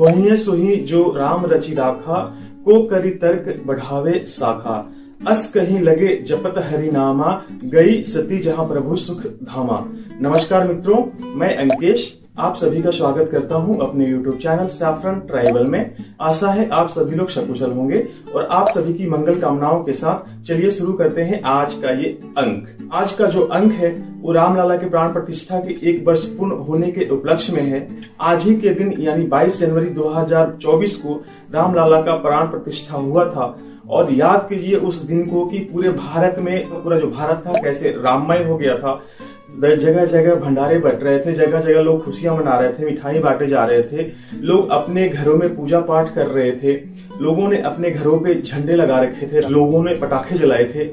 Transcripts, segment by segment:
होहिए सोही जो राम रचि राखा, को करी तर्क बढ़ावे शाखा। अस कहीं लगे जपत हरि नामा, गई सती जहां प्रभु सुख धामा। नमस्कार मित्रों, मैं अंकेश आप सभी का स्वागत करता हूं अपने YouTube चैनल सैफरन ट्राइबल में। आशा है आप सभी लोग सकुशल होंगे और आप सभी की मंगल कामनाओं के साथ चलिए शुरू करते हैं आज का ये अंक। आज का जो अंक है वो रामलला के प्राण प्रतिष्ठा के 1 वर्ष पूर्ण होने के उपलक्ष्य में है। आज ही के दिन यानी 22 जनवरी 2024 को रामलला का प्राण प्रतिष्ठा हुआ था और याद कीजिए उस दिन को कि पूरे भारत में, पूरा जो भारत था कैसे राममय हो गया था। जगह जगह भंडारे बट रहे थे, जगह जगह लोग खुशियां मना रहे थे, मिठाई बांटे जा रहे थे, लोग अपने घरों में पूजा पाठ कर रहे थे, लोगों ने अपने घरों पे झंडे लगा रखे थे, लोगों ने पटाखे जलाए थे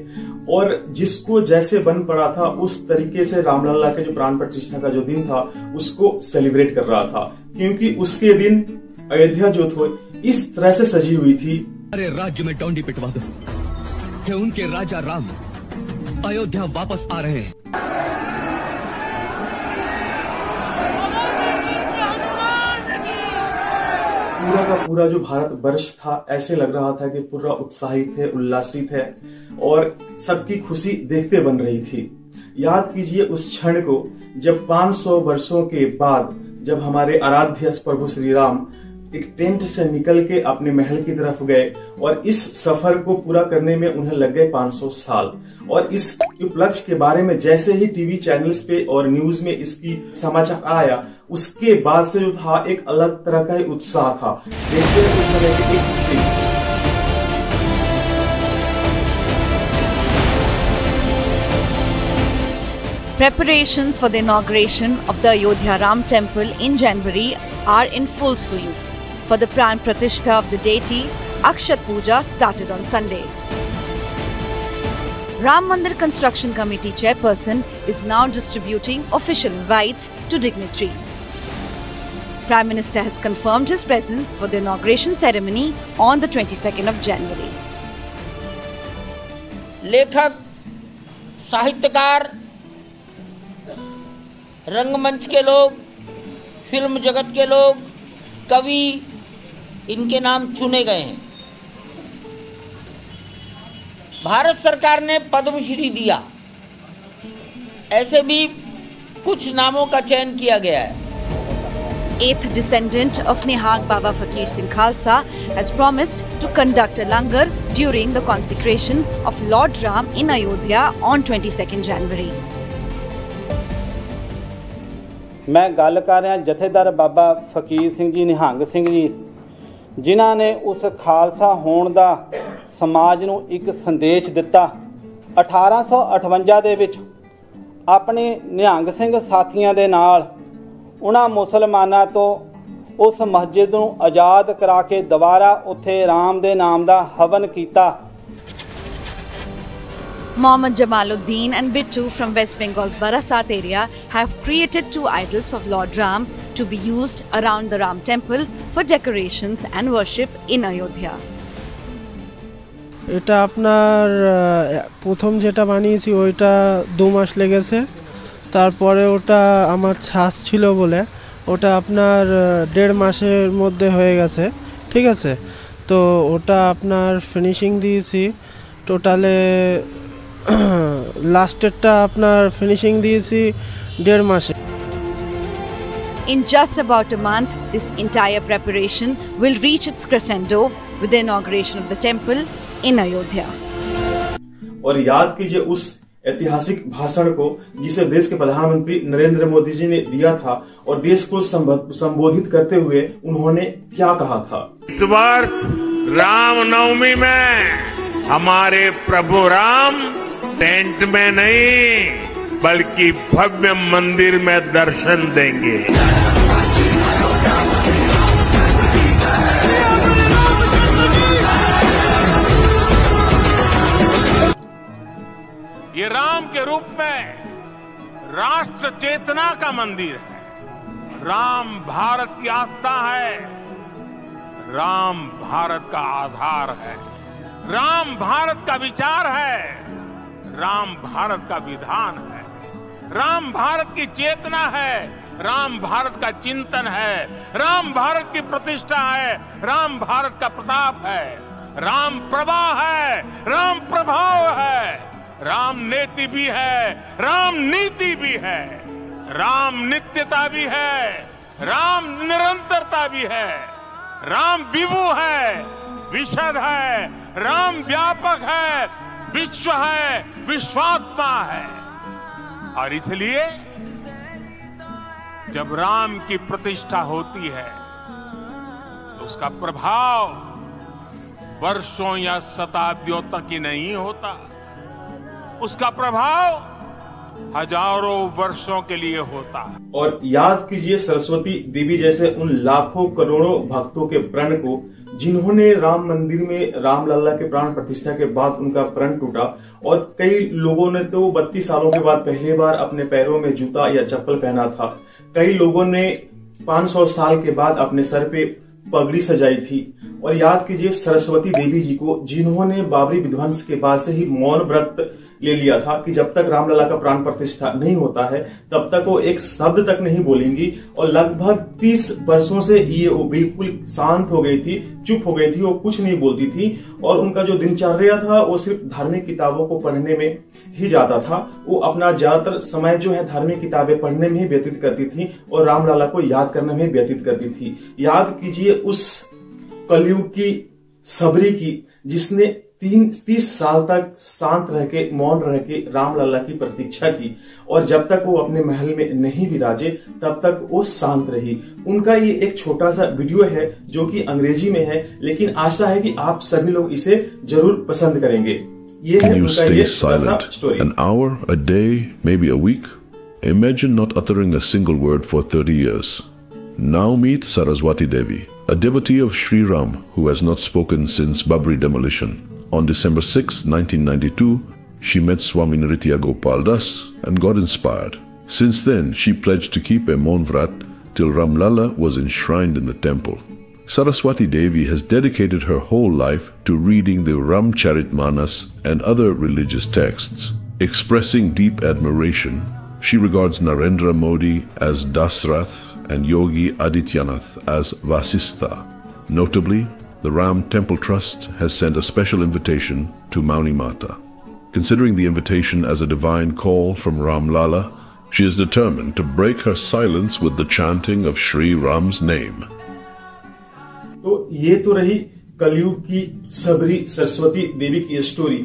और जिसको जैसे बन पड़ा था उस तरीके से रामलला के जो प्राण प्रतिष्ठा का जो दिन था उसको सेलिब्रेट कर रहा था, क्योंकि उसके दिन अयोध्या जो थी इस तरह से सजी हुई थी। अरे राज्य में डोंडी पिटवा दो कि उनके राजा राम अयोध्या वापस आ रहे हैं। पूरा का पूरा जो भारत वर्ष था ऐसे लग रहा था कि पूरा उत्साहित है, उल्लासित है और सबकी खुशी देखते बन रही थी। याद कीजिए उस क्षण को जब 500 वर्षों के बाद जब हमारे आराध्य प्रभु श्री राम एक टेंट से निकल के अपने महल की तरफ गए और इस सफर को पूरा करने में उन्हें लग गए 500 साल। और इस उपलक्ष्य के बारे में जैसे ही टीवी चैनल्स पे और न्यूज में इसकी समाचार आया उसके बाद से जो था एक अलग तरह का ही उत्साह था। देखते हैं उस समय के एक clip. Preparations for the inauguration of the Ayodhya Ram Temple in January are in full swing. For the Pran Pratishtha of the deity, Akshat Puja started on Sunday. Ram Mandir Construction Committee Chairperson is now distributing official invites to dignitaries. Prime Minister has confirmed his presence for the inauguration ceremony on the 22nd of January. लेखक, साहित्यकार, रंगमंच के लोग, film जगत के लोग, कवि, इनके नाम चुने गए हैं। भारत सरकार ने पद्मश्री दिया, ऐसे भी कुछ नामों का चयन किया गया है। 8th descendant of Nihag Baba Fakir Singh Khalsa has promised to conduct a langar during the consecration of Lord Ram in Ayodhya on 22nd January. मैं गल कर रहा जथेदार बाबा फकीर सिंह जी निहंग सिंह जी, जिन्हां ने उस खालसा होण दा समाज नूं एक संदेश दिता। 1858 दे विच अपने निहंग सिंह साथियां दे नाल उन्हां मुसलमानां तो उस मस्जिद नूं आज़ाद करा के दोबारा उत्थे राम दे नाम दा हवन कीता। Mohammad Jamaluddin and Bittu from West Bengal's Barasat area have created 2 idols of Lord Ram to be used around the Ram temple for decorations and worship in Ayodhya. এটা আপনার প্রথম যেটা বানিয়েছি ওইটা 2 মাস লেগেছে, তারপরে ওটা আমার ছাঁচ ছিল বলে ওটা আপনার 1.5 মাসের মধ্যে হয়ে গেছে। ঠিক আছে, তো ওটা আপনার ফিনিশিং দিয়েছি টোটালে লাস্টেরটা আপনার ফিনিশিং দিয়েছি 1.5 মাসে। In just about a month, this entire preparation will reach its crescendo with the inauguration of the temple in Ayodhya. और याद कीजिए उस ऐतिहासिक भाषण को जिसे देश के प्रधानमंत्री नरेंद्र मोदी जी ने दिया था और देश को संबोधित करते हुए उन्होंने क्या कहा था। इस बार रामनवमी में हमारे प्रभु राम टेंट में नहीं बल्कि भव्य मंदिर में दर्शन देंगे। ये राम के रूप में राष्ट्र चेतना का मंदिर है। राम भारत की आस्था है, राम भारत का आधार है, राम भारत का विचार है, राम भारत का विधान है, राम भारत की चेतना है, राम भारत का चिंतन है, राम भारत की प्रतिष्ठा है, राम भारत का प्रताप है, राम प्रवाह है, राम प्रभाव है, राम नेति भी है, राम नीति भी है, राम नित्यता भी है, राम निरंतरता भी है, राम विभु है, विशद है, राम व्यापक है, विश्व है, विश्वात्मा है। और इसलिए जब राम की प्रतिष्ठा होती है तो उसका प्रभाव वर्षों या शताब्दियों तक ही नहीं होता, उसका प्रभाव हजारों वर्षों के लिए होता है। और याद कीजिए सरस्वती देवी जैसे उन लाखों करोड़ों भक्तों के प्रण को, जिन्होंने राम मंदिर में रामलला के प्राण प्रतिष्ठा के बाद उनका प्रण टूटा। और कई लोगों ने तो 32 सालों के बाद पहली बार अपने पैरों में जूता या चप्पल पहना था। कई लोगों ने 500 साल के बाद अपने सर पे पगड़ी सजाई थी। और याद कीजिए सरस्वती देवी जी को, जिन्होंने बाबरी विध्वंस के बाद से ही मौन व्रत ले लिया था कि जब तक रामलला का प्राण प्रतिष्ठा नहीं होता है तब तक वो एक शब्द तक नहीं बोलेंगी। और लगभग 30 वर्षों से ये वो बिल्कुल शांत हो गई थी, चुप हो गई थी, वो कुछ नहीं बोलती थी। और उनका जो दिनचर्या था वो सिर्फ धार्मिक किताबों को पढ़ने में ही जाता था। वो अपना ज्यादातर समय जो है धार्मिक किताबें पढ़ने में ही व्यतीत करती थी और रामलला को याद करने में व्यतीत करती थी। याद कीजिए उस कलयुग की सबरी की, जिसने 30 साल तक शांत रह के मौन रह के रामलला की प्रतीक्षा की और जब तक वो अपने महल में नहीं विराजे तब तक वो शांत रही। उनका ये एक छोटा सा वीडियो है जो कि अंग्रेजी में है, लेकिन आशा है कि आप सभी लोग इसे जरूर पसंद करेंगे। ये है उनका ये story. An hour, a day, maybe a week. Imagine not uttering a single word for 30 years. Now meet Saraswati Devi, a devotee of Sri Ram who has not spoken since Babri demolition. On December 6, 1992, she met Swami Nritya Gopal Das and got inspired. Since then, she pledged to keep a Maun Vrat till Ramlala was enshrined in the temple. Saraswati Devi has dedicated her whole life to reading the Ramcharitmanas and other religious texts. Expressing deep admiration, she regards Narendra Modi as Dasrath and Yogi Adityanath as Vasistha. Notably, the Ram Temple Trust has sent a special invitation to Mauni Mata. Considering the invitation as a divine call from Ramlala, she is determined to break her silence with the chanting of Shri Ram's name. तो ये तो रही कलयुग की सबरी सरस्वती देवी की story.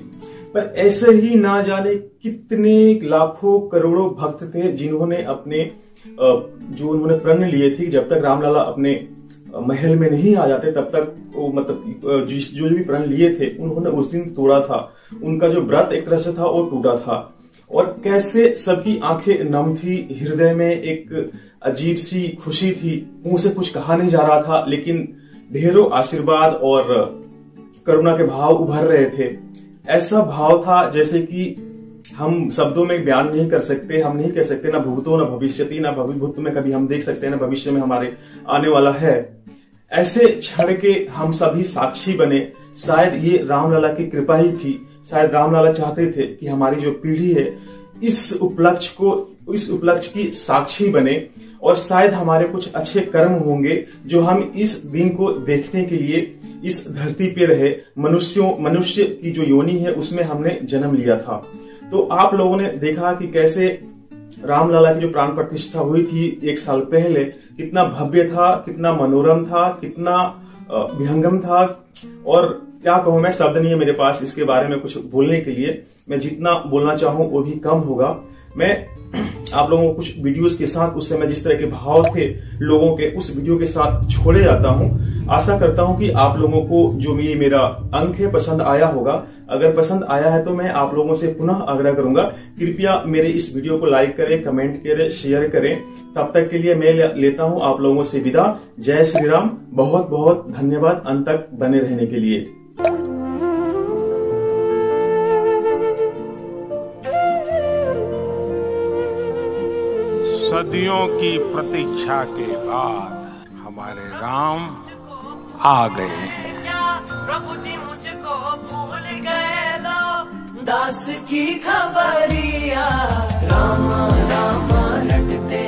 पर ऐसे ही ना जाने कितने लाखों करोड़ों भक्त थे जिन्होंने अपने जो उन्होंने प्रण लिए थे जब तक रामलला अपने महल में नहीं आ जाते तब तक वो मतलब जो भी प्रण लिए थे उन्होंने उस दिन तोड़ा था। उनका जो व्रत एक तरह से था वो टूटा था। और कैसे सबकी आंखें नम थी, हृदय में एक अजीब सी खुशी थी, मुंह से कुछ कहा नहीं जा रहा था लेकिन ढेरों आशीर्वाद और करुणा के भाव उभर रहे थे। ऐसा भाव था जैसे कि हम शब्दों में बयान नहीं कर सकते, हम नहीं कह सकते, ना भूतो ना भविष्यति, ना भविभूत में कभी हम देख सकते हैं, ना भविष्य में हमारे आने वाला है। ऐसे क्षण के हम सभी साक्षी बने। शायद ये रामलला की कृपा ही थी, शायद रामलला चाहते थे कि हमारी जो पीढ़ी है इस उपलक्ष्य की साक्षी बने और शायद हमारे कुछ अच्छे कर्म होंगे जो हम इस दिन को देखने के लिए इस धरती पे रहे। मनुष्य की जो योनि है उसमें हमने जन्म लिया था। तो आप लोगों ने देखा कि कैसे रामलला की जो प्राण प्रतिष्ठा हुई थी 1 साल पहले, कितना भव्य था, कितना मनोरम था, कितना विहंगम था। और क्या कहूं, मैं शब्द नहीं है मेरे पास इसके बारे में कुछ बोलने के लिए। मैं जितना बोलना चाहूं वो भी कम होगा। मैं आप लोगों को कुछ वीडियोस के साथ उस समय जिस तरह के भाव थे लोगों के, उस वीडियो के साथ छोड़े जाता हूं। आशा करता हूं कि आप लोगों को जो मेरा अंक है पसंद आया होगा। अगर पसंद आया है तो मैं आप लोगों से पुनः आग्रह करूंगा, कृपया मेरे इस वीडियो को लाइक करें, कमेंट करें, शेयर करें। तब तक के लिए मैं लेता हूं आप लोगों से विदा। जय श्री राम। बहुत बहुत धन्यवाद अंत तक बने रहने के लिए। सदियों की प्रतीक्षा के बाद हमारे राम आ गए हैं। प्रभु जी मुझको भूल गए लो, दास की खबरिया रामा रामा रटते